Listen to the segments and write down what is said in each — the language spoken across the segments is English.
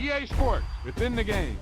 EA Sports, within the game.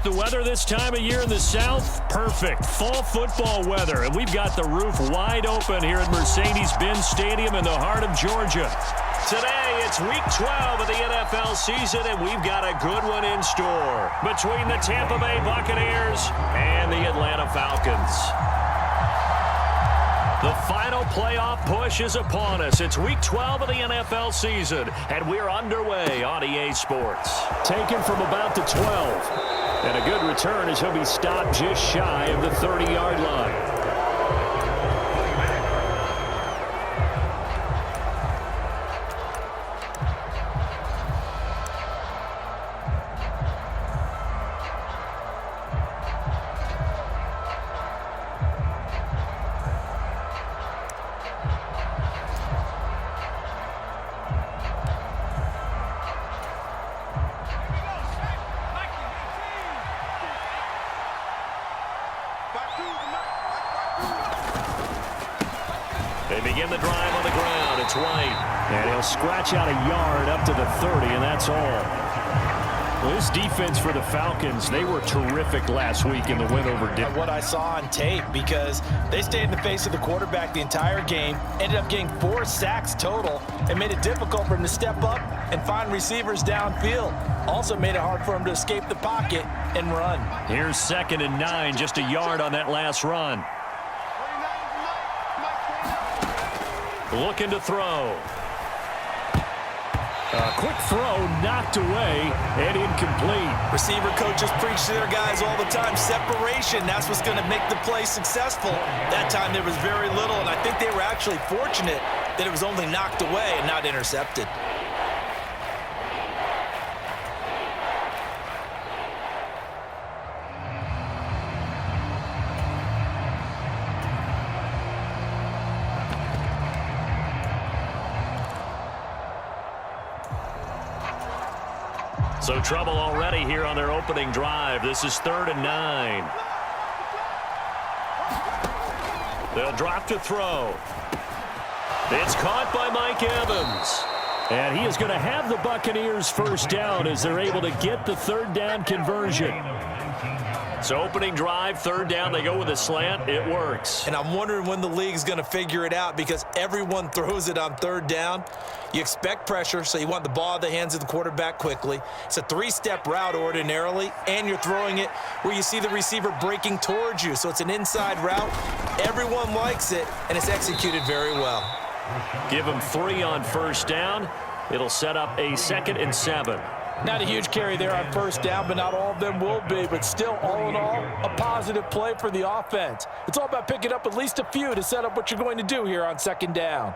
The weather this time of year in the South, perfect. Fall football weather, and we've got the roof wide open here at Mercedes-Benz Stadium in the heart of Georgia. Today, it's Week 12 of the NFL season, and we've got a good one in store between the Tampa Bay Buccaneers and the Atlanta Falcons. The final playoff push is upon us. It's Week 12 of the NFL season, and we're underway on EA Sports. Taken from about the 12. And a good return as he'll be stopped just shy of the 30-yard line. They begin the drive on the ground. It's White. And he'll scratch out a yard up to the 30, and that's all. Well, this defense for the Falcons, they were terrific last week in the win over Denver. What I saw on tape, because they stayed in the face of the quarterback the entire game, ended up getting 4 sacks total, and made it difficult for him to step up and find receivers downfield. Also made it hard for him to escape the pocket and run. Here's 2nd and 9, just a yard on that last run. Looking to throw. A quick throw knocked away and incomplete. Receiver coaches preach to their guys all the time. Separation, that's what's going to make the play successful. That time there was very little, and I think they were actually fortunate that it was only knocked away and not intercepted. So trouble already here on their opening drive. This is 3rd and 9. They'll drop to throw. It's caught by Mike Evans. And he is going to have the Buccaneers first down as they're able to get the 3rd down conversion. So opening drive, 3rd down, they go with a slant. It works. And I'm wondering when the league's going to figure it out, because everyone throws it on 3rd down. You expect pressure, so you want the ball in the hands of the quarterback quickly. It's a 3-step route ordinarily, and you're throwing it where you see the receiver breaking towards you. So it's an inside route. Everyone likes it, and it's executed very well. Give them 3 on 1st down. It'll set up a 2nd and 7. Not a huge carry there on first down, but not all of them will be. But still, all in all, a positive play for the offense. It's all about picking up at least a few to set up what you're going to do here on 2nd down.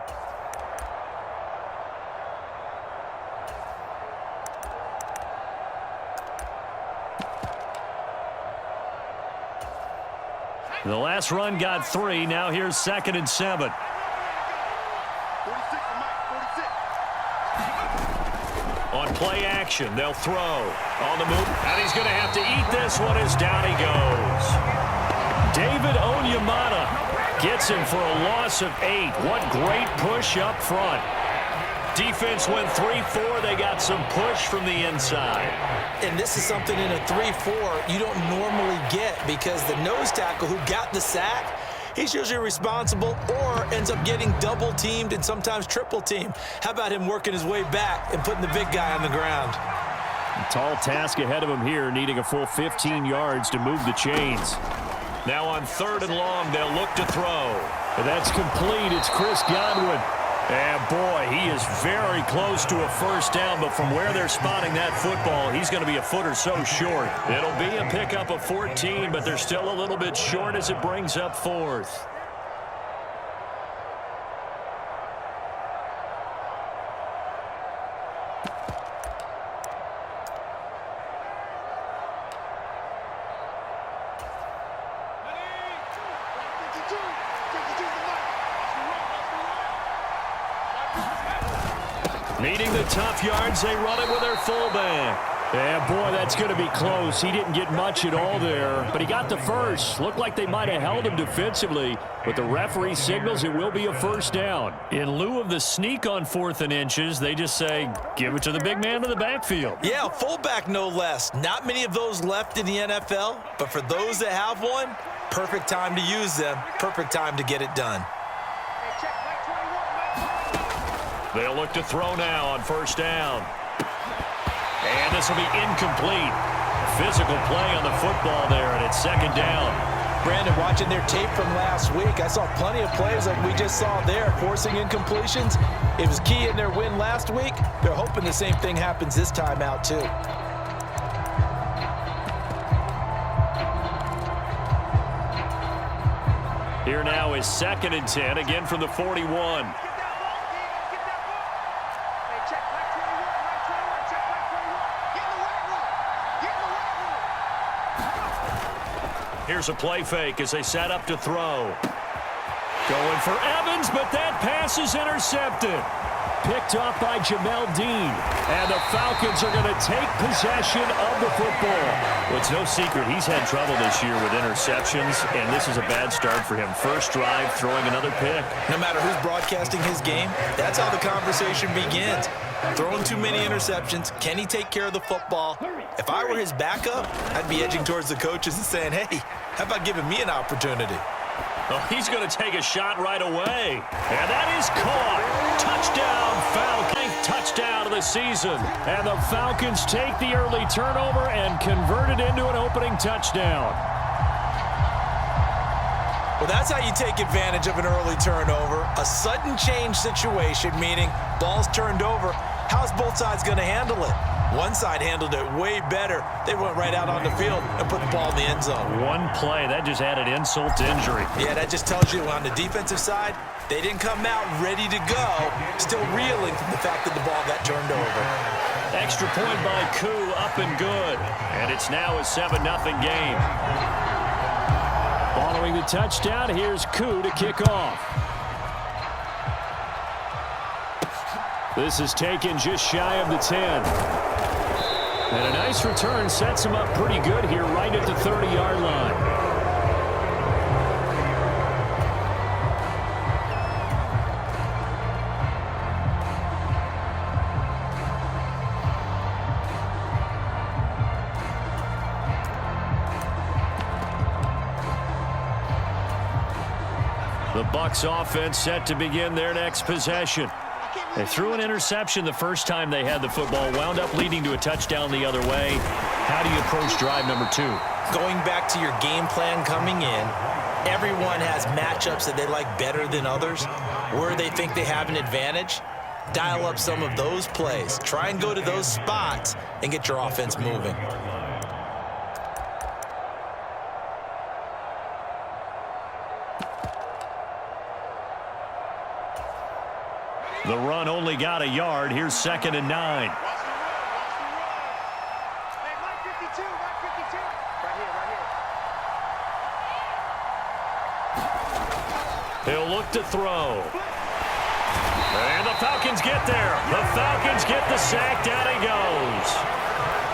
The last run got 3. Now here's 2nd and 7. On play action, they'll throw. On the move, and he's going to have to eat this one as down he goes. David Onyemata gets him for a loss of 8. What great push up front. Defense went 3-4. They got some push from the inside. And this is something in a 3-4 you don't normally get because the nose tackle who got the sack, he's usually responsible or ends up getting double-teamed and sometimes triple-teamed. How about him working his way back and putting the big guy on the ground? A tall task ahead of him here, needing a full 15 yards to move the chains. Now on 3rd and long, they'll look to throw. And that's complete. It's Chris Godwin. And boy, he is very close to a first down, but from where they're spotting that football, he's going to be a foot or so short. It'll be a pickup of 14, but they're still a little bit short as it brings up 4th. Needing the tough yards, they run it with their fullback. Yeah, boy, that's going to be close. He didn't get much at all there, but he got the first. Looked like they might have held him defensively, but the referee signals it will be a first down. In lieu of the sneak on 4th and inches, they just say, give it to the big man in the backfield. Yeah, fullback no less. Not many of those left in the NFL, but for those that have one, perfect time to use them, perfect time to get it done. They'll look to throw now on first down. And this will be incomplete. Physical play on the football there, and it's 2nd down. Brandon, watching their tape from last week, I saw plenty of plays like we just saw there, forcing incompletions. It was key in their win last week. They're hoping the same thing happens this time out, too. Here now is 2nd and 10, again from the 41. Here's a play fake as they set up to throw. Going for Evans, but that pass is intercepted. Picked off by Jamel Dean. And the Falcons are going to take possession of the football. Well, it's no secret he's had trouble this year with interceptions, and this is a bad start for him. First drive, throwing another pick. No matter who's broadcasting his game, that's how the conversation begins. Throwing too many interceptions. Can he take care of the football? If I were his backup, I'd be edging towards the coaches and saying, hey, how about giving me an opportunity? Oh, he's going to take a shot right away. And that is caught. Touchdown, Falcons. Touchdown of the season. And the Falcons take the early turnover and convert it into an opening touchdown. Well, that's how you take advantage of an early turnover. A sudden change situation, meaning ball's turned over. How's both sides going to handle it? One side handled it way better. They went right out on the field and put the ball in the end zone. One play, that just added insult to injury. Yeah, that just tells you on the defensive side, they didn't come out ready to go, still reeling from the fact that the ball got turned over. Extra point by Koo, up and good. And it's now a 7-0 game. Following the touchdown, here's Koo to kick off. This is taken just shy of the 10. And a nice return sets him up pretty good here right at the 30-yard line. The Bucs offense set to begin their next possession. They threw an interception the first time they had the football, wound up leading to a touchdown the other way. How do you approach drive number 2? Going back to your game plan coming in, everyone has matchups that they like better than others, where they think they have an advantage. dial up some of those plays. Try and go to those spots and get your offense moving. The run only got a yard. Here's 2nd and 9. He'll look to throw. And the Falcons get there. The Falcons get the sack. Down he goes.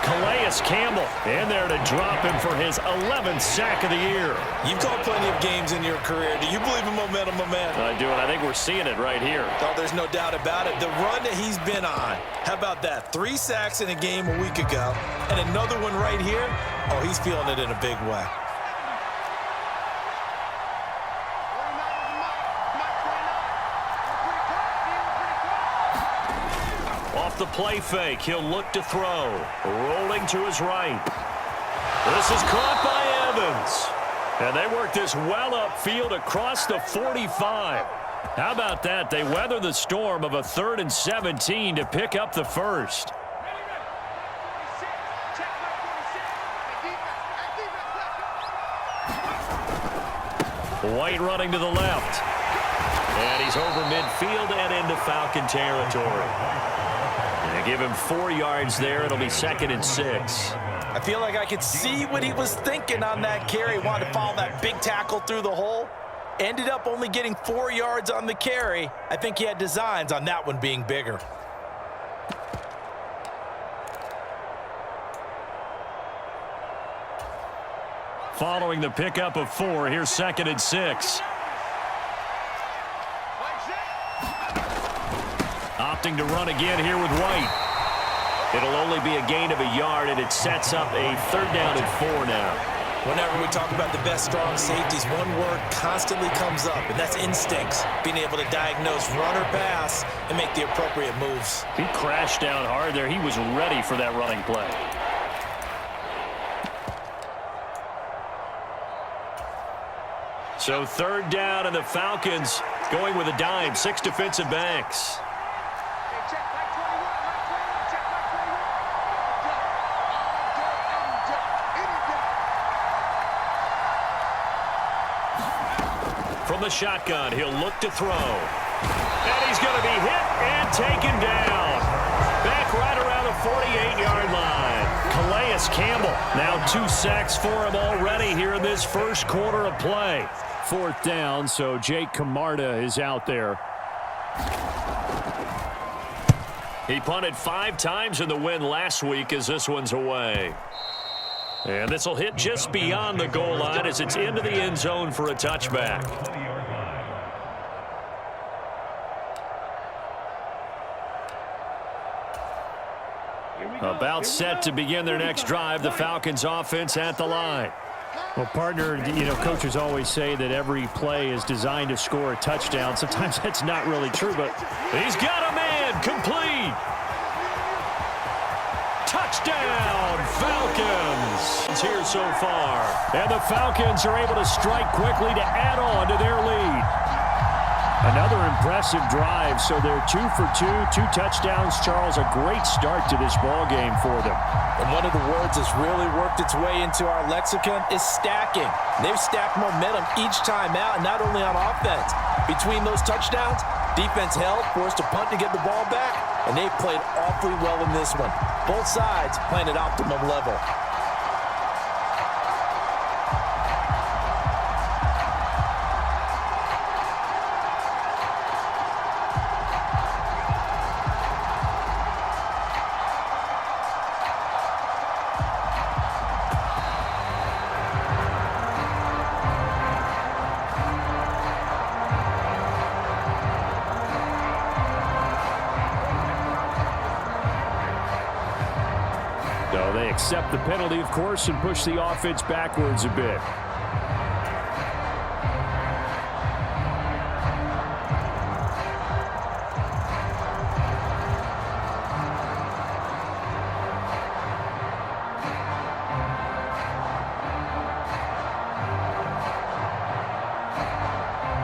Calais Campbell in there to drop him for his 11th sack of the year. You've called plenty of games in your career. Do you believe in momentum, my man? I do, and I think we're seeing it right here. Oh, there's no doubt about it. The run that he's been on. How about that? 3 sacks in a game a week ago, and another one right here. Oh, he's feeling it in a big way. Off the play fake, he'll look to throw. Rolling to his right. This is caught by Evans. And they work this well upfield across the 45. How about that? They weather the storm of a 3rd and 17 to pick up the first. White running to the left. And he's over midfield and into Falcon territory. And they give him 4 yards there. It'll be 2nd and 6. I feel like I could see what he was thinking on that carry. Wanted to follow that big tackle through the hole. Ended up only getting 4 yards on the carry. I think he had designs on that one being bigger. Following the pickup of 4, here's 2nd and 6. Opting to run again here with White. It'll only be a gain of a yard, and it sets up a 3rd down and 4 now. Whenever we talk about the best strong safeties, one word constantly comes up, and that's instincts. Being able to diagnose run or pass and make the appropriate moves. He crashed down hard there. He was ready for that running play. So 3rd down, and the Falcons going with a dime. 6 defensive backs. From the shotgun, he'll look to throw. And he's going to be hit and taken down. Back right around the 48-yard line. Calais Campbell, now 2 sacks for him already here in this first quarter of play. 4th down, so Jake Camarda is out there. He punted 5 times in the win last week as this one's away. And this will hit just beyond the goal line as it's into the end zone for a touchback. About set to begin their next drive, the Falcons offense at the line. Well, partner, coaches always say that every play is designed to score a touchdown. Sometimes that's not really true, but he's got a man complete. Touchdown, Falcons. Here so far. And the Falcons are able to strike quickly to add on to their lead. Another impressive drive, so they're 2 for 2, 2 touchdowns. Charles, a great start to this ball game for them. And one of the words that's really worked its way into our lexicon is stacking. They've stacked momentum each time out, and not only on offense. Between those touchdowns, defense held, forced a punt to get the ball back, and they played awfully well in this one. Both sides playing at optimum level. So they accept the penalty, of course, and push the offense backwards a bit.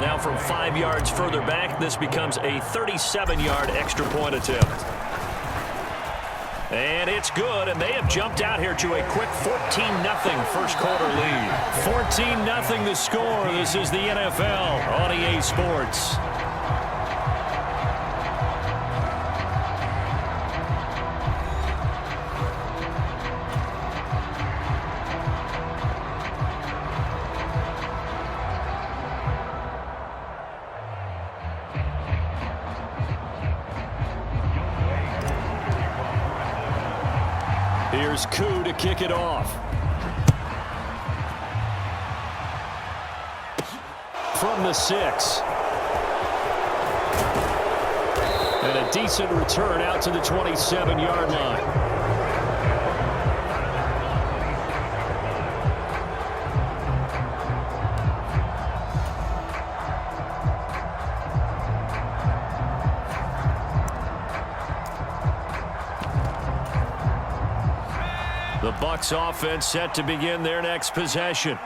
Now from 5 yards further back. This becomes a 37-yard extra point attempt. And it's good, and they have jumped out here to a quick 14-0 first quarter lead. 14-0 the score. This is the NFL on EA Sports. Here's Koo to kick it off. From the 6. And a decent return out to the 27-yard line. The Bucs offense set to begin their next possession.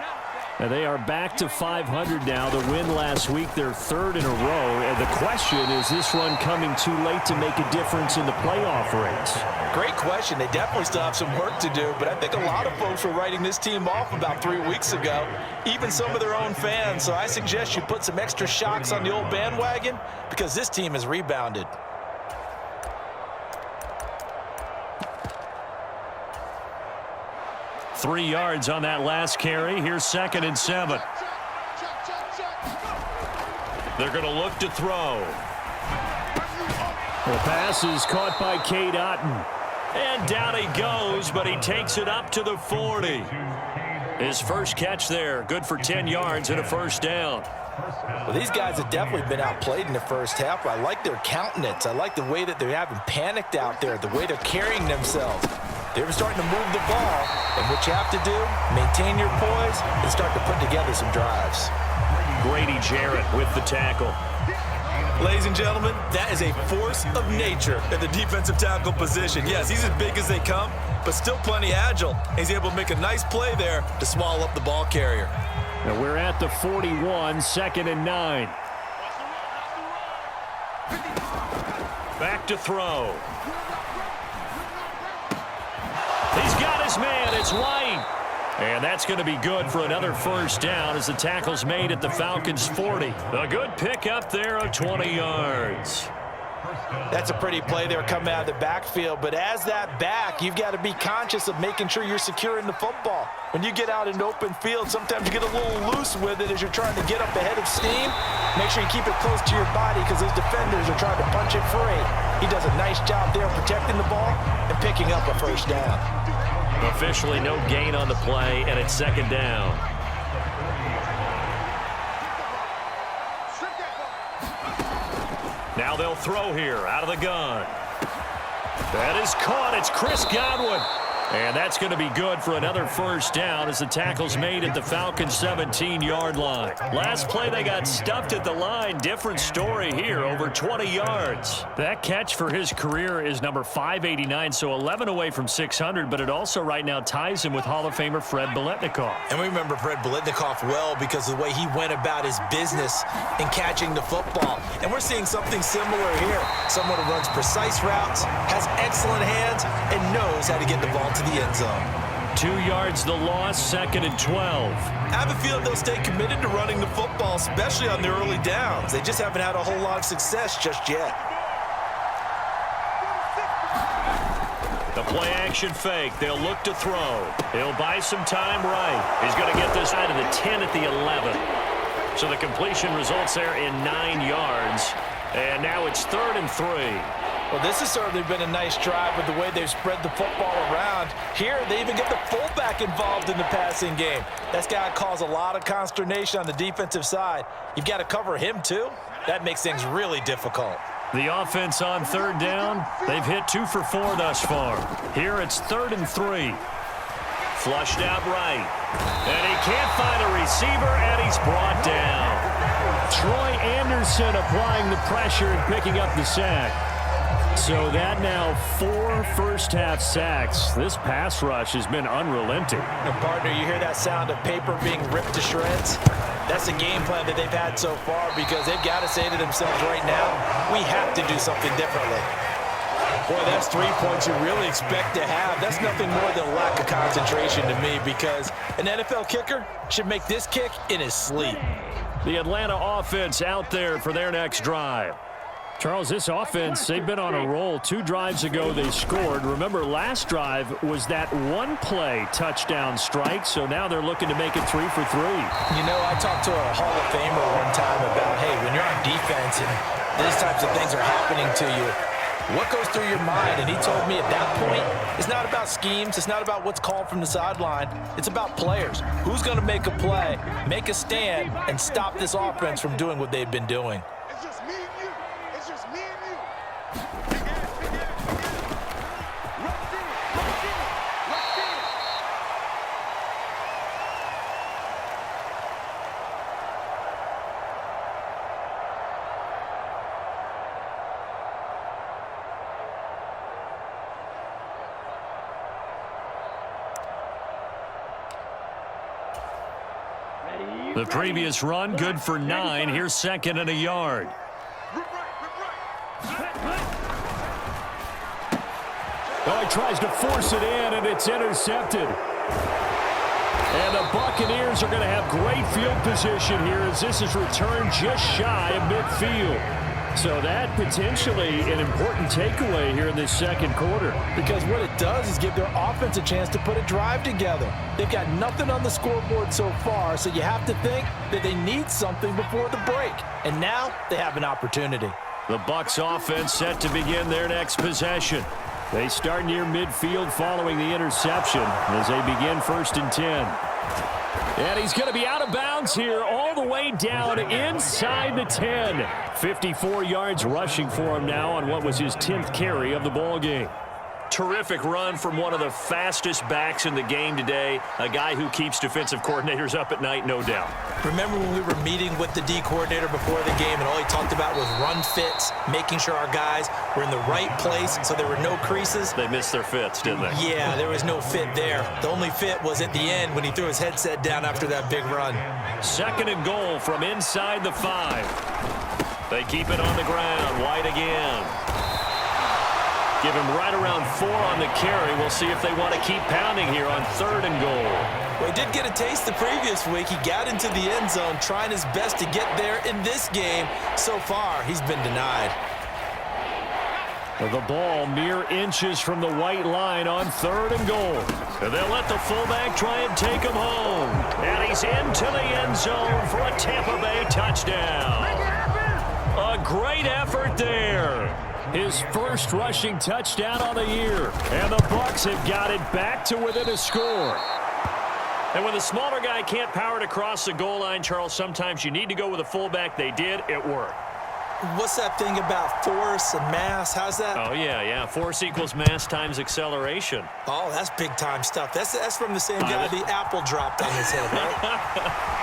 And they are back to 500 now. The win last week, their third in a row. And the question, is this run coming too late to make a difference in the playoff race? Great question. They definitely still have some work to do, but I think a lot of folks were writing this team off about 3 weeks ago, even some of their own fans. So I suggest you put some extra shocks on the old bandwagon because this team has rebounded. Three yards on that last carry. Here's 2nd and 7. They're going to look to throw. The pass is caught by Cade Otton. And down he goes, but he takes it up to the 40. His first catch there, good for 10 yards and a first down. Well, these guys have definitely been outplayed in the first half. I like their countenance. I like the way that they haven't panicked out there, the way they're carrying themselves. They're starting to move the ball, and what you have to do, maintain your poise and start to put together some drives. Grady Jarrett with the tackle. Ladies and gentlemen, that is a force of nature at the defensive tackle position. Yes, he's as big as they come, but still plenty agile. He's able to make a nice play there to swallow up the ball carrier. Now we're at the 41, 2nd and 9. Back to throw. He's got his man. It's White. And that's going to be good for another first down as the tackle's made at the Falcons' 40. A good pickup there of 20 yards. That's a pretty play there coming out of the backfield, but as that back, you've got to be conscious of making sure you're securing the football. When you get out in open field, sometimes you get a little loose with it as you're trying to get up ahead of steam. Make sure you keep it close to your body because those defenders are trying to punch it free. He does a nice job there protecting the ball and picking up a first down. Officially no gain on the play, and it's 2nd down. Now they'll throw here out of the gun. That is caught. It's Chris Godwin. And that's going to be good for another first down as the tackle's made at the Falcons' 17-yard line. Last play, they got stuffed at the line. Different story here, over 20 yards. That catch for his career is number 589, so 11 away from 600, but it also right now ties him with Hall of Famer Fred Biletnikoff. And we remember Fred Biletnikoff well because of the way he went about his business in catching the football. And we're seeing something similar here. Someone who runs precise routes, has excellent hands, and knows how to get the ball to the end zone. 2 yards the loss, 2nd and 12. I have a feeling they'll stay committed to running the football, especially on their early downs. They just haven't had a whole lot of success just yet. The play action fake. They'll look to throw. He'll buy some time right. He's going to get this out of the 10 at the 11. So the completion results there in 9 yards. And now it's 3rd and 3. Well, this has certainly been a nice drive with the way they've spread the football around. Here, they even get the fullback involved in the passing game. That's got to cause a lot of consternation on the defensive side. You've got to cover him, too. That makes things really difficult. The offense on 3rd down, they've hit 2 for 4 thus far. Here it's 3rd and 3. Flushed out right. And he can't find a receiver, and he's brought down. Troy Anderson applying the pressure and picking up the sack. So that now 4 first-half sacks. This pass rush has been unrelenting. Now, partner, you hear that sound of paper being ripped to shreds? That's the game plan that they've had so far because they've got to say to themselves right now, we have to do something differently. Boy, that's 3 points you really expect to have. That's nothing more than a lack of concentration to me because an NFL kicker should make this kick in his sleep. The Atlanta offense out there for their next drive. Charles, this offense, they've been on a roll. 2 drives ago, they scored. Remember, last drive was that one-play touchdown strike, so now they're looking to make it 3 for 3. You know, I talked to a Hall of Famer one time about, hey, when you're on defense and these types of things are happening to you, what goes through your mind? And he told me at that point, it's not about schemes. It's not about what's called from the sideline. It's about players. Who's going to make a play, make a stand, and stop this offense from doing what they've been doing? It's just me and you. It's just me and you. The previous run, good for 9. Here's 2nd and a yard. Oh, he tries to force it in, and it's intercepted. And the Buccaneers are going to have great field position here as this is returned just shy of midfield. So that potentially an important takeaway here in this second quarter. Because what it does is give their offense a chance to put a drive together. They've got nothing on the scoreboard so far, so you have to think that they need something before the break. And now they have an opportunity. The Bucs offense set to begin their next possession. They start near midfield following the interception as they begin 1st and 10. And he's going to be out of bounds here all the way down inside the 10. 54 yards rushing for him now on what was his 10th carry of the ball game. Terrific run from one of the fastest backs in the game today. A guy who keeps defensive coordinators up at night, no doubt. Remember when we were meeting with the D coordinator before the game and all he talked about was run fits, making sure our guys were in the right place so there were no creases? They missed their fits, didn't they? Yeah, there was no fit there. The only fit was at the end when he threw his headset down after that big run. 2nd and goal from inside the 5. They keep it on the ground. White again. Give him right around 4 on the carry. We'll see if they want to keep pounding here on 3rd and goal. Well, he did get a taste the previous week. He got into the end zone trying his best to get there in this game. So far, he's been denied. The ball mere inches from the white line on 3rd and goal. And they'll let the fullback try and take him home. And he's into the end zone for a Tampa Bay touchdown. A great effort there. His first rushing touchdown on the year. And the Bucs have got it back to within a score. And when the smaller guy can't power it across the goal line, Charles, sometimes you need to go with a fullback. They did. It worked. What's that thing about force and mass? How's that? Oh, yeah. Force equals mass times acceleration. Oh, that's big-time stuff. That's from the same guy the apple dropped on his head, right?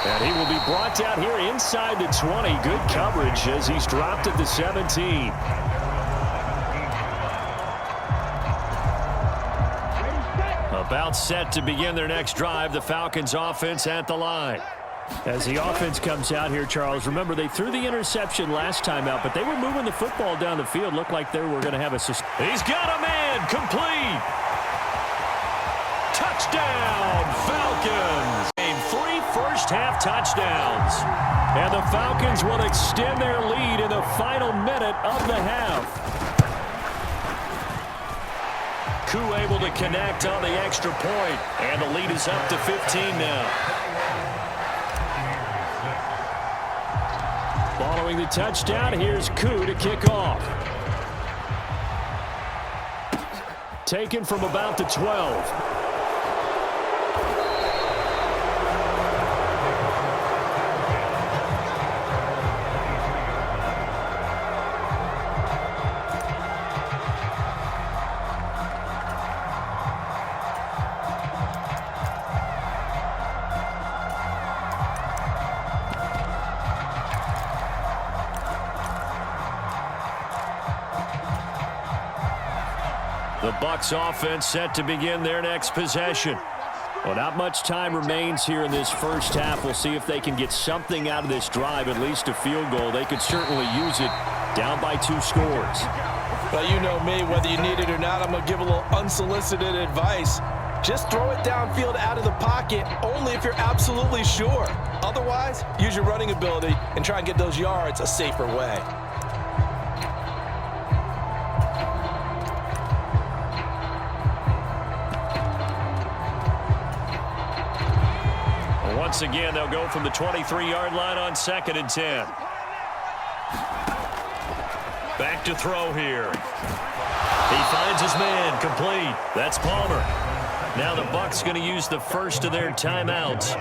And he will be brought down here inside the 20. Good coverage as he's dropped at the 17. About set to begin their next drive. The Falcons offense at the line. As the offense comes out here, Charles, remember they threw the interception last time out, but they were moving the football down the field. Looked like they were going to have a... He's got a man. Complete. Touchdown, Falcons. 3 first-half touchdowns. And the Falcons will extend their lead in the final minute of the half. Koo able to connect on the extra point, and the lead is up to 15 now. Following the touchdown, here's Koo to kick off. Taken from about the 12. The Bucs offense set to begin their next possession. Well, not much time remains here in this first half. We'll see if they can get something out of this drive, at least a field goal. They could certainly use it down by 2 scores. Well, you know me, whether you need it or not, I'm going to give a little unsolicited advice. Just throw it downfield out of the pocket, only if you're absolutely sure. Otherwise, use your running ability and try and get those yards a safer way. Once again, they'll go from the 23-yard line on 2nd and 10. Back to throw here. He finds his man, complete. That's Palmer. Now the Bucs going to use the first of their timeouts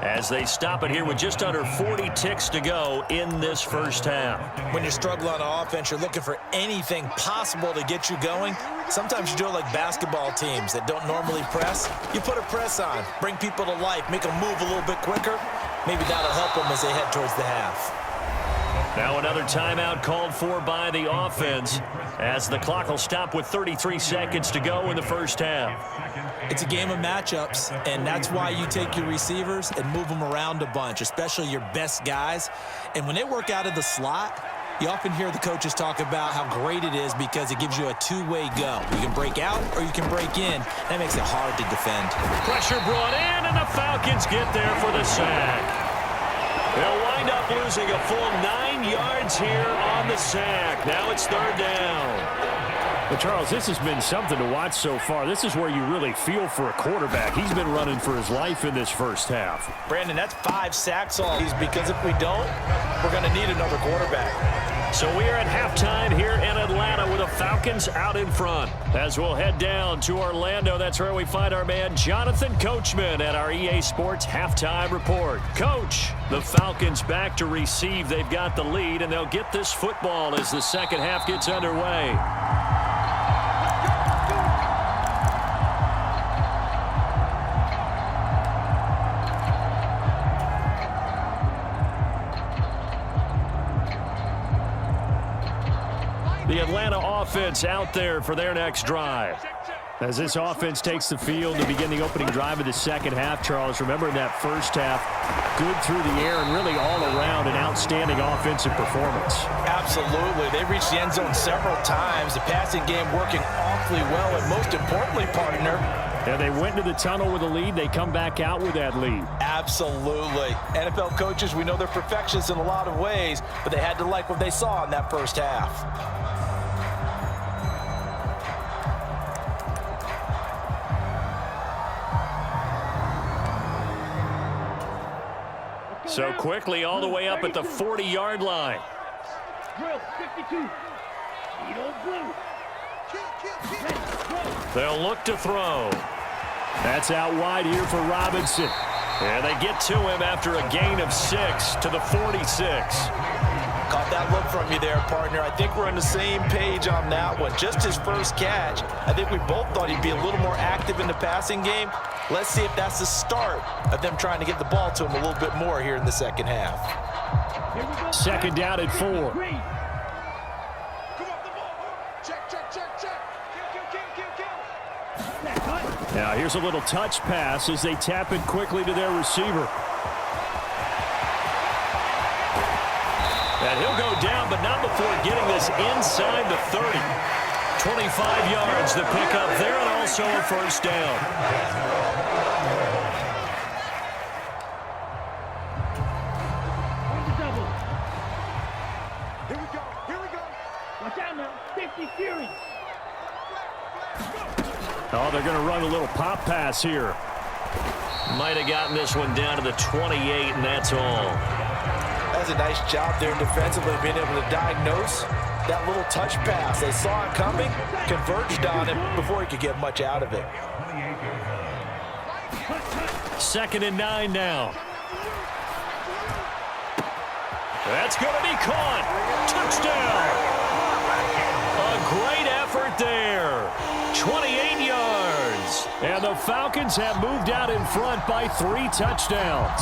as they stop it here with just under 40 ticks to go in this first half. When you're struggling on offense, you're looking for anything possible to get you going. Sometimes you do it like basketball teams that don't normally press. You put a press on, bring people to life, make them move a little bit quicker. Maybe that'll help them as they head towards the half. Now another timeout called for by the offense as the clock will stop with 33 seconds to go in the first half. It's a game of matchups, and that's why you take your receivers and move them around a bunch, especially your best guys. And when they work out of the slot, you often hear the coaches talk about how great it is because it gives you a two-way go. You can break out or you can break in. That makes it hard to defend. Pressure brought in, and the Falcons get there for the sack. They'll wind up losing a full 9 yards here on the sack. Now it's 3rd down. Well, Charles, this has been something to watch so far. This is where you really feel for a quarterback. He's been running for his life in this first half. Brandon, that's 5 sacks all these, because if we don't, we're going to need another quarterback. So we are at halftime here in Atlanta with the Falcons out in front. As we'll head down to Orlando, that's where we find our man Jonathan Coachman at our EA Sports Halftime Report. Coach, the Falcons back to receive. They've got the lead, and they'll get this football as the second half gets underway. The Atlanta offense out there for their next drive. As this offense takes the field to begin the opening drive of the second half, Charles, remember in that first half, good through the air and really all around an outstanding offensive performance. Absolutely. They reached the end zone several times. The passing game working awfully well, and most importantly, partner, yeah, they went into the tunnel with a lead. They come back out with that lead. Absolutely. NFL coaches, we know they're perfectionists in a lot of ways, but they had to like what they saw in that first half. So quickly all the way up at the 40-yard line. They'll look to throw. That's out wide here for Robinson. And they get to him after a gain of 6 to the 46. Caught that look from you there, partner. I think we're on the same page on that one. Just his first catch. I think we both thought he'd be a little more active in the passing game. Let's see if that's the start of them trying to get the ball to him a little bit more here in the second half. Second down at 4. Now here's a little touch pass as they tap it quickly to their receiver. And he'll go down, but not before getting this inside the 30. 25 yards to pick up there, and also a first down. Here we go. Here we go. Watch out now. 50 Fury. Oh, they're going to run a little pop pass here. Might have gotten this one down to the 28, and that's all. That's a nice job there defensively, being able to diagnose that little touch pass. They saw it coming, converged on him before he could get much out of it. 2nd and 9 now. That's going to be caught. Touchdown. A great effort there. 28 yards. And the Falcons have moved out in front by 3 touchdowns.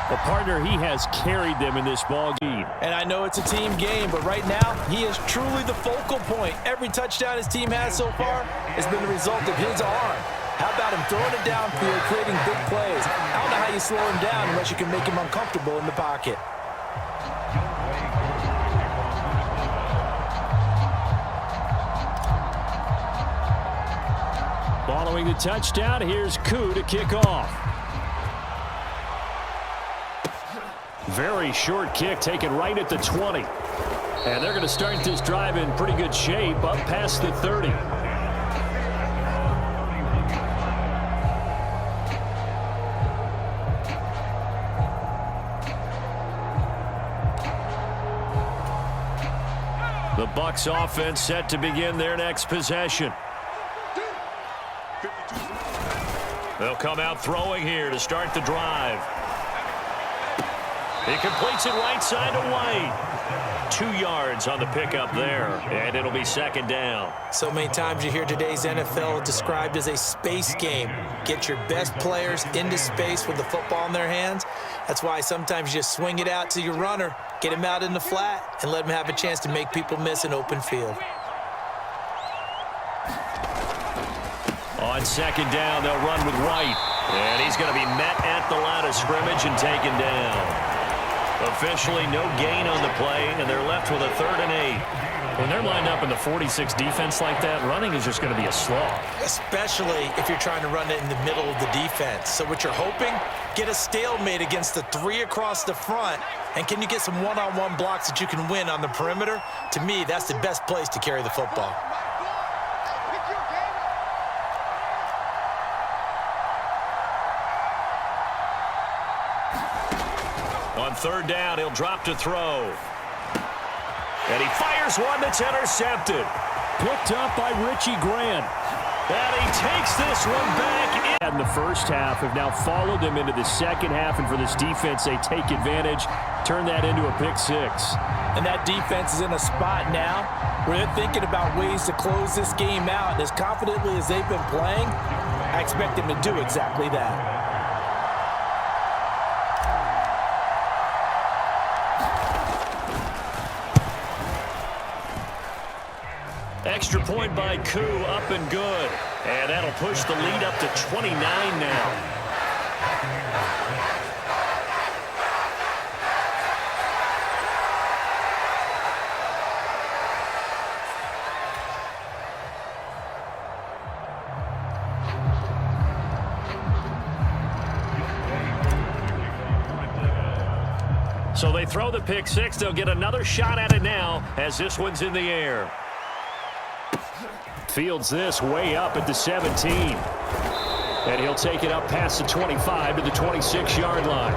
A partner, he has carried them in this ball game. And I know it's a team game, but right now, he is truly the focal point. Every touchdown his team has so far has been the result of his arm. How about him throwing it downfield, creating big plays? I don't know how you slow him down unless you can make him uncomfortable in the pocket. Following the touchdown, here's Koo to kick off. Very short kick taken right at the 20. And they're going to start this drive in pretty good shape up past the 30. The Bucs offense set to begin their next possession. They'll come out throwing here to start the drive. He completes it right side to White. 2 yards on the pickup there, and it'll be second down. So many times you hear today's NFL described as a space game. Get your best players into space with the football in their hands. That's why sometimes you just swing it out to your runner, get him out in the flat, and let him have a chance to make people miss an open field. On second down, they'll run with White. And he's going to be met at the line of scrimmage and taken down. Officially no gain on the play, and they're left with a 3rd and 8. When they're lined up in the 46 defense like that, running is just going to be a slog. Especially if you're trying to run it in the middle of the defense. So what you're hoping, get a stalemate against the 3 across the front, and can you get some one-on-one blocks that you can win on the perimeter? To me, that's the best place to carry the football. On 3rd down, he'll drop to throw. And he fires one that's intercepted. Picked up by Richie Grant. And he takes this one back. In the first half, have now followed them into the second half, and for this defense, they take advantage, turn that into a pick 6. And that defense is in a spot now where they're thinking about ways to close this game out. And as confidently as they've been playing, I expect them to do exactly that. Extra point by Koo, up and good. And that'll push the lead up to 29 now. So they throw the pick 6. They'll get another shot at it now as this one's in the air. Fields this way up at the 17. And he'll take it up past the 25 to the 26-yard line.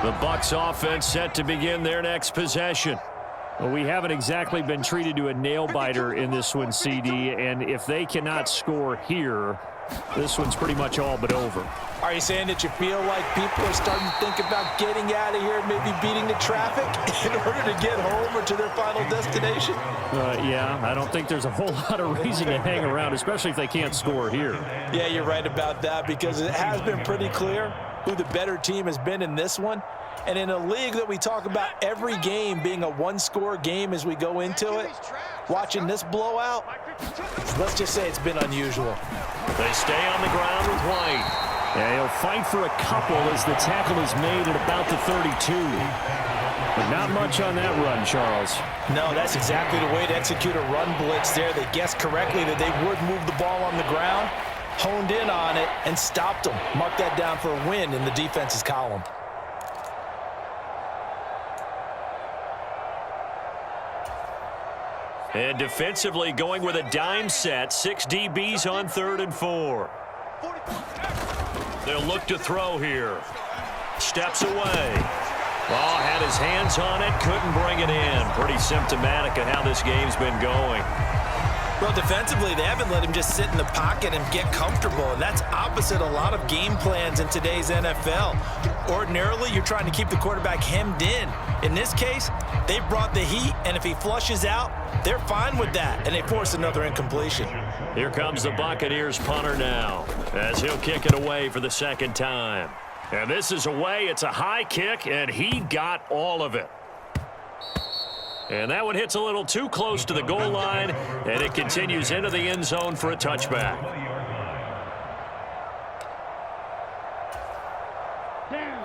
The Bucs offense set to begin their next possession. Well, we haven't exactly been treated to a nail-biter in this one, CD, and if they cannot score here, this one's pretty much all but over. Are you saying that you feel like people are starting to think about getting out of here, maybe beating the traffic in order to get home or to their final destination? Yeah, I don't think there's a whole lot of reason to hang around, especially if they can't score here. Yeah, you're right about that, because it has been pretty clear who the better team has been in this one. And in a league that we talk about every game being a one-score game as we go into it, watching this blowout, let's just say it's been unusual. They stay on the ground with White. Yeah, he'll fight for a couple as the tackle is made at about the 32. But not much on that run, Charles. No, that's exactly the way to execute a run blitz there. They guessed correctly that they would move the ball on the ground, honed in on it, and stopped them. Mark that down for a win in the defense's column. And defensively going with a dime set. 6 DBs on 3rd and 4. They'll look to throw here. Steps away. Ball had his hands on it. Couldn't bring it in. Pretty symptomatic of how this game's been going. Well, defensively, they haven't let him just sit in the pocket and get comfortable, and that's opposite a lot of game plans in today's NFL. Ordinarily, you're trying to keep the quarterback hemmed in. In this case, they brought the heat, and if he flushes out, they're fine with that, and they force another incompletion. Here comes the Buccaneers punter now, as he'll kick it away for the second time. And this is away. It's a high kick, and he got all of it. And that one hits a little too close to the goal line, and it continues into the end zone for a touchback.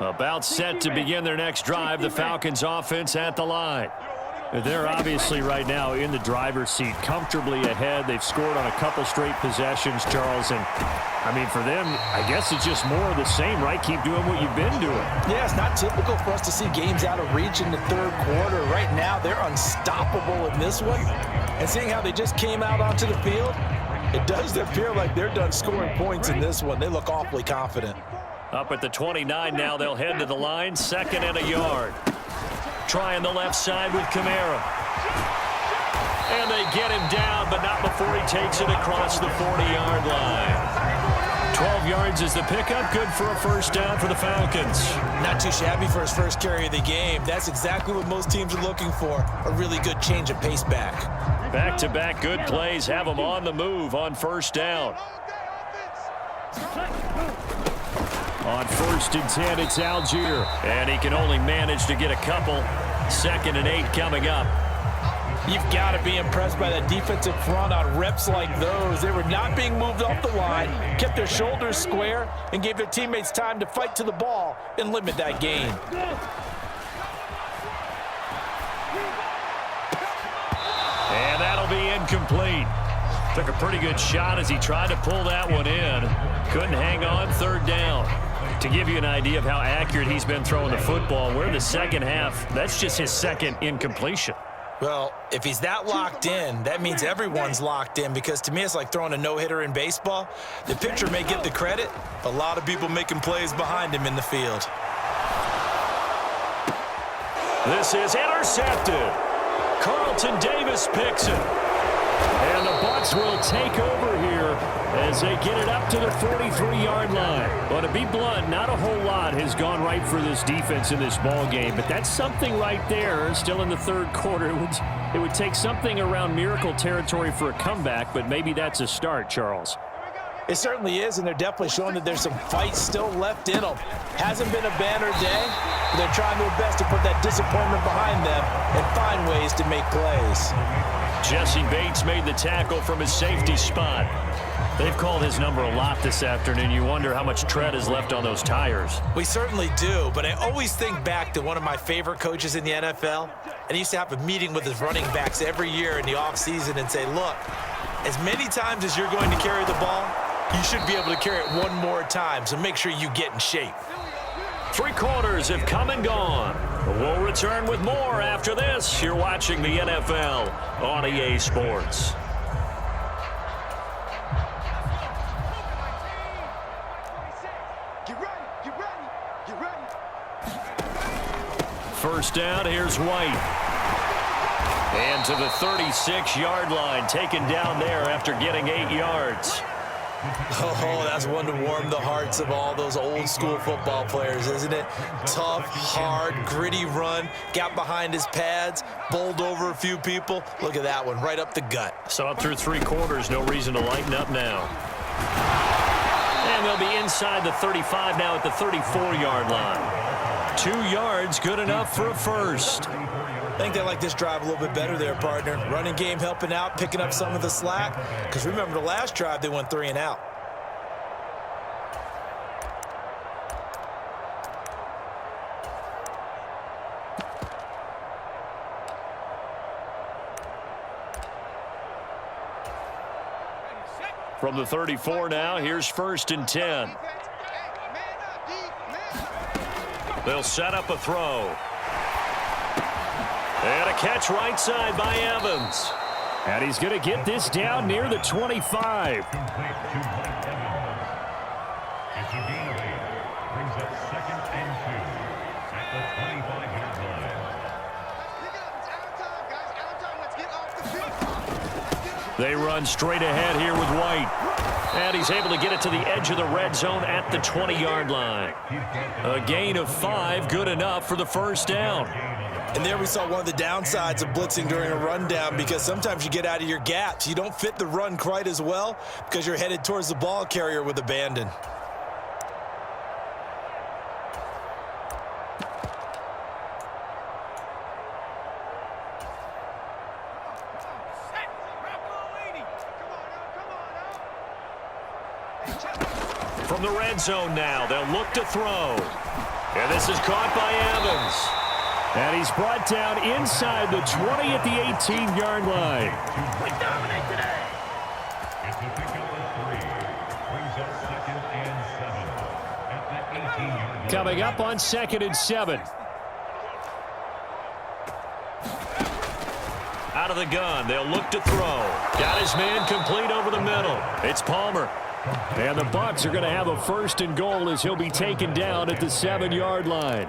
About set to begin their next drive, the Falcons offense at the line. They're obviously right now in the driver's seat, comfortably ahead. They've scored on a couple straight possessions, Charles. And, I mean, for them, I guess it's just more of the same, right? Keep doing what you've been doing. Yeah, it's not typical for us to see games out of reach in the third quarter. Right now, they're unstoppable in this one. And seeing how they just came out onto the field, it does appear like they're done scoring points in this one. They look awfully confident. Up at the 29 now, they'll head to the line, 2nd and a yard. Trying the left side with Kamara. And they get him down, but not before he takes it across the 40-yard line. 12 yards is the pickup. Good for a first down for the Falcons. Not too shabby for his first carry of the game. That's exactly what most teams are looking for, a really good change of pace back. Back-to-back good plays have them on the move on first down. On 1st and 10, it's Algier. And he can only manage to get a couple. 2nd and 8 coming up. You've got to be impressed by that defensive front on reps like those. They were not being moved off the line, kept their shoulders square, and gave their teammates time to fight to the ball and limit that gain. And that'll be incomplete. Took a pretty good shot as he tried to pull that one in. Couldn't hang on, 3rd down. To give you an idea of how accurate he's been throwing the football, we're in the second half. That's just his 2nd incompletion. Well, if he's that locked in, that means everyone's locked in, because to me it's like throwing a no-hitter in baseball. The pitcher may get the credit, a lot of people making plays behind him in the field. This is intercepted. Carlton Davis picks it. And the Bucs will take over here as they get it up to the 43-yard line. But to be blunt, not a whole lot has gone right for this defense in this ball game. But that's something right there, still in the third quarter. It would take something around miracle territory for a comeback, but maybe that's a start, Charles. It certainly is, and they're definitely showing that there's some fight still left in them. Hasn't been a banner day, but they're trying their best to put that disappointment behind them and find ways to make plays. Jesse Bates made the tackle from his safety spot. They've called his number a lot this afternoon. You wonder how much tread is left on those tires. We certainly do, but I always think back to one of my favorite coaches in the NFL, and he used to have a meeting with his running backs every year in the offseason and say, look, as many times as you're going to carry the ball, you should be able to carry it one more time, so make sure you get in shape. 3 quarters have come and gone. We'll return with more after this. You're watching the NFL on EA Sports. Get ready, get ready, get ready. First down, here's White. And to the 36-yard line, taken down there after getting 8 yards. Oh, that's one to warm the hearts of all those old school football players, isn't it? Tough, hard, gritty run, got behind his pads, bowled over a few people. Look at that one, right up the gut. So up through 3 quarters, no reason to lighten up now. And they'll be inside the 35 now at the 34-yard line. 2 yards, good enough for a first. I think they like this drive a little bit better there, partner. Running game helping out, picking up some of the slack. Because remember, the last drive, they went 3 and out. From the 34 now, here's 1st and 10. They'll set up a throw. And a catch right side by Evans. And he's going to get this down near the 25. They run straight ahead here with White. And he's able to get it to the edge of the red zone at the 20-yard line. A gain of 5, good enough for the first down. And there we saw one of the downsides of blitzing during a rundown, because sometimes you get out of your gaps. You don't fit the run quite as well because you're headed towards the ball carrier with abandon. From the red zone now, they'll look to throw. And this is caught by Evans. And he's brought down inside the 20 at the 18-yard line. We dominate today. It's a pickup of 3. Brings up 2nd and 7 at the 18-yard line. Coming up on 2nd and 7. Out of the gun, they'll look to throw. Got his man complete over the middle. It's Palmer. And the Bucs are going to have a 1st and goal as he'll be taken down at the 7-yard line.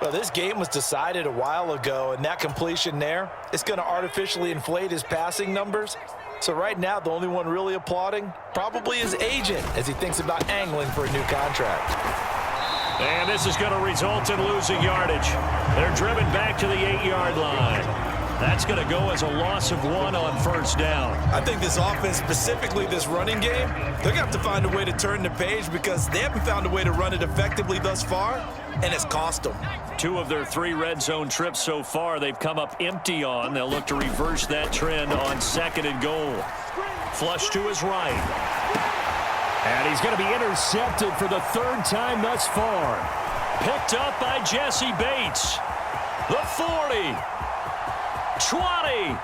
Well, this game was decided a while ago, and that completion there is going to artificially inflate his passing numbers. So right now, the only one really applauding probably his agent as he thinks about angling for a new contract. And this is going to result in losing yardage. They're driven back to the 8-yard line. That's going to go as a loss of 1 on 1st down. I think this offense, specifically this running game, they're going to have to find a way to turn the page because they haven't found a way to run it effectively thus far, and it's cost them. 2 of their 3 red zone trips so far they've come up empty on. They'll look to reverse that trend on 2nd and goal. Flush to his right. And he's going to be intercepted for the 3rd time thus far. Picked up by Jesse Bates. The 40. 20.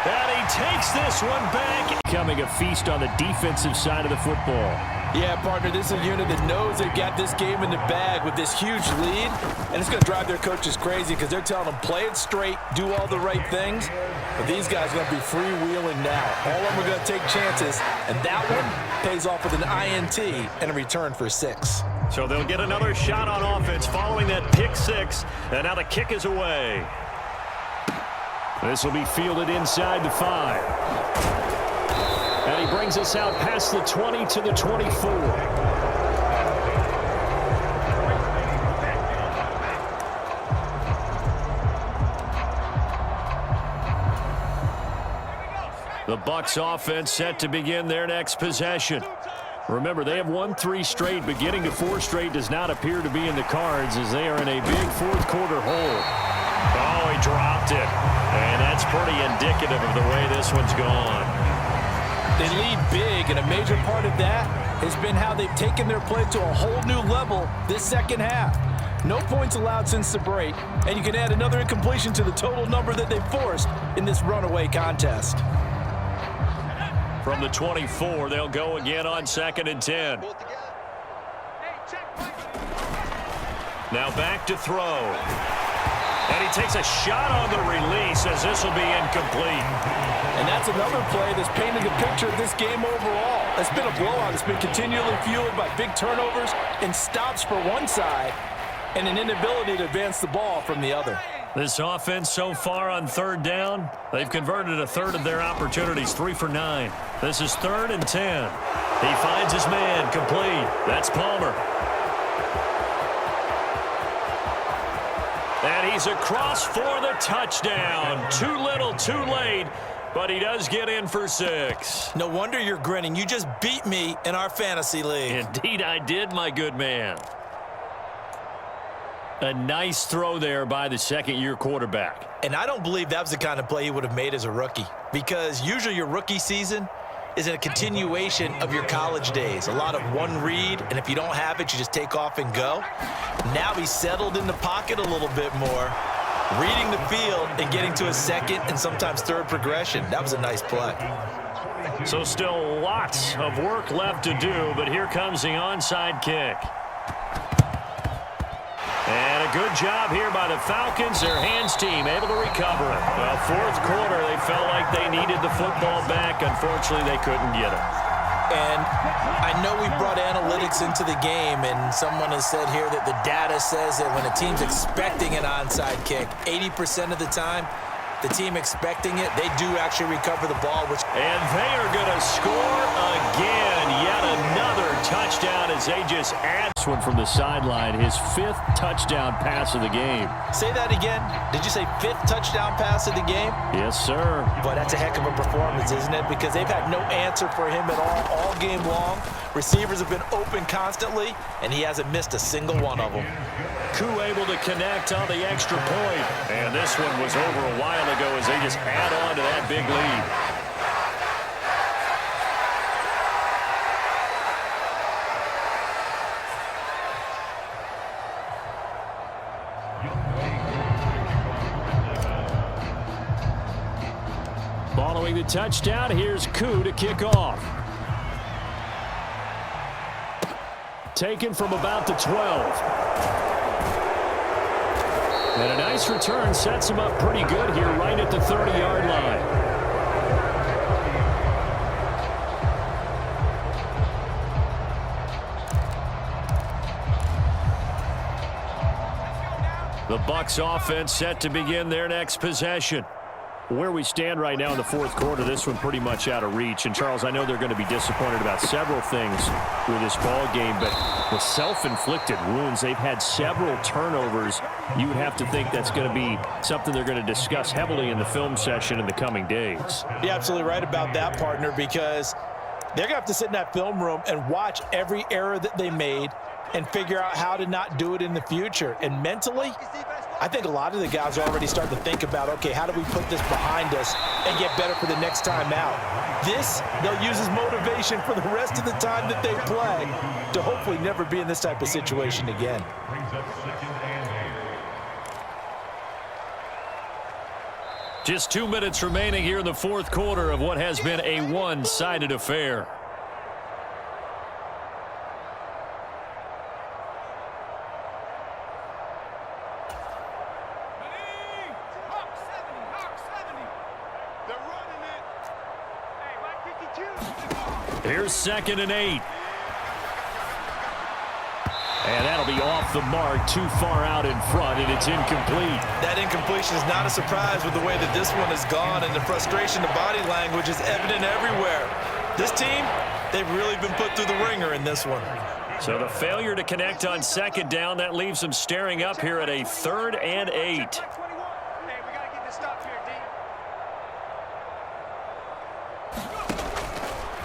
And he takes this one back. Becoming a feast on the defensive side of the football. Yeah, partner, this is a unit that knows they've got this game in the bag with this huge lead, and it's going to drive their coaches crazy because they're telling them play it straight, do all the right things. But these guys are going to be freewheeling now. All of them are going to take chances, and that one pays off with an INT and a return for 6. So they'll get another shot on offense following that pick 6, and now the kick is away. This will be fielded inside the 5. And he brings us out past the 20 to the 24. The Bucs offense set to begin their next possession. Remember, they have won 3 straight, but getting to 4 straight does not appear to be in the cards as they are in a big 4th quarter hole. Oh, he dropped it. And that's pretty indicative of the way this one's gone. They lead big, and a major part of that has been how they've taken their play to a whole new level this second half. No points allowed since the break, and you can add another incompletion to the total number that they've forced in this runaway contest. From the 24, they'll go again on 2nd and 10. Now back to throw. And he takes a shot on the release as this will be incomplete. And that's another play that's painted the picture of this game overall. It's been a blowout. It's been continually fueled by big turnovers and stops for one side and an inability to advance the ball from the other. This offense so far on 3rd down, they've converted a 1/3 of their opportunities, 3 for 9. This is 3rd and 10. He finds his man complete. That's Palmer. And he's across for the touchdown. Too little, too late, but he does get in for 6. No wonder you're grinning. You just beat me in our fantasy league. Indeed I did, my good man. A nice throw there by the 2nd-year quarterback. And I don't believe that was the kind of play he would have made as a rookie, because usually your rookie season is a continuation of your college days. A lot of one read, and if you don't have it, you just take off and go. Now he's settled in the pocket a little bit more, reading the field and getting to a 2nd and sometimes 3rd progression. That was a nice play. So still lots of work left to do, but here comes the onside kick. And a good job here by the Falcons, their hands team, able to recover it. Well, 4th quarter, they felt like they needed the football back. Unfortunately, they couldn't get it. And I know we brought analytics into the game, and someone has said here that the data says that when a team's expecting an onside kick, 80% of the time, the team expecting it, they do actually recover the ball. And they are going to score again. Yet another touchdown as they just add. This one from the sideline, his 5th touchdown pass of the game. Say that again. Did you say 5th touchdown pass of the game? Yes, sir. But that's a heck of a performance, isn't it? Because they've had no answer for him at all game long. Receivers have been open constantly, and he hasn't missed a single one of them. Koo able to connect on the extra point. And this one was over a while ago as they just add on to that big lead. Following the touchdown, here's Koo to kick off. Taken from about the 12. And a nice return sets him up pretty good here right at the 30-yard line. The Bucs offense set to begin their next possession. Where we stand right now in the 4th quarter, this one pretty much out of reach. And, Charles, I know they're going to be disappointed about several things with this ball game, but the self-inflicted wounds, they've had several turnovers. You would have to think that's going to be something they're going to discuss heavily in the film session in the coming days. You're absolutely right about that, partner, because they're going to have to sit in that film room and watch every error that they made and figure out how to not do it in the future. And mentally, I think a lot of the guys are already starting to think about, okay, how do we put this behind us and get better for the next time out? This, they'll use as motivation for the rest of the time that they play to hopefully never be in this type of situation again. Just 2 minutes remaining here in the 4th quarter of what has been a one-sided affair. Here's 2nd and 8. And that'll be off the mark, too far out in front, and it's incomplete. That incompletion is not a surprise with the way that this one has gone, and the frustration, the body language is evident everywhere. This team, they've really been put through the ringer in this one. So the failure to connect on 2nd down, that leaves them staring up here at a 3rd and 8.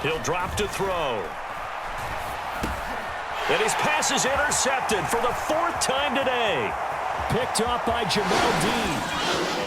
He'll drop to throw. And his pass is intercepted for the 4th time today. Picked off by Jamel Dean.